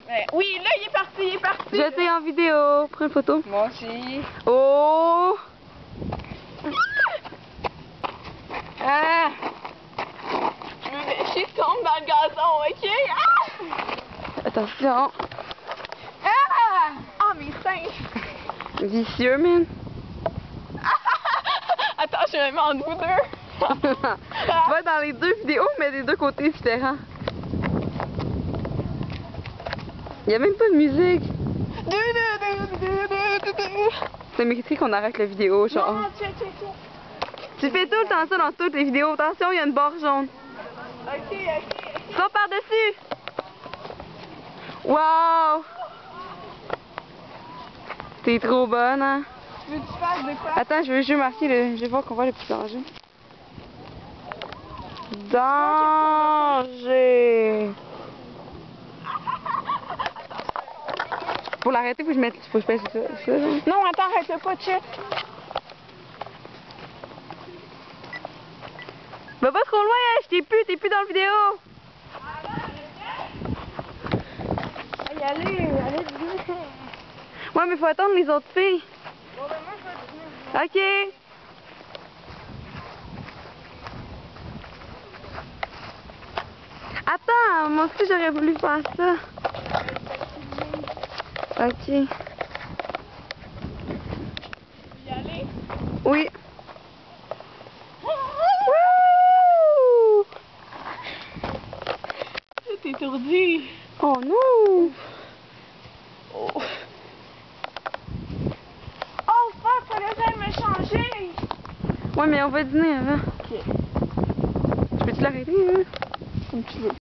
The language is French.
Mais oui, là, il est parti, il est parti. Je t'ai en vidéo. Prends une photo. Moi aussi. Oh! Ah! Je me méfie, je tombe dans le gazon, ok? Ah! Attention. Ah! Ah, mes seins! Vicieux, man. Attends, je me mets en vous deux. Tu vas dans les deux vidéos, mais des deux côtés différents. Il y a même pas de musique. Ça mériterait qu'on arrête la vidéo, genre. Non, tiens. Tu fais tout le temps ça dans toutes les vidéos. Attention, il y a une barre jaune. Ok. Saute par-dessus. Wow! T'es trop bonne, hein? Veux-tu faire de quoi? Attends, je veux marquer le... Je vais voir qu'on voit le petit danger. Danger! Pour l'arrêter, faut que je pèse ça. Non, attends, arrête pas, check. Va pas trop loin, hein? T'es plus dans la vidéo! Allez, Ouais, mais faut attendre les autres filles. Bon, ben moi, je vais Ok. Attends, moi aussi j'aurais voulu faire ça. Ok. y aller. Oui. T'es étourdi. Oh non! Oh, fuck, fallait que j'aille me changer. Ouais, mais on va dîner avant. Ok. Tu peux-tu l'arrêter, hein? Comme tu veux.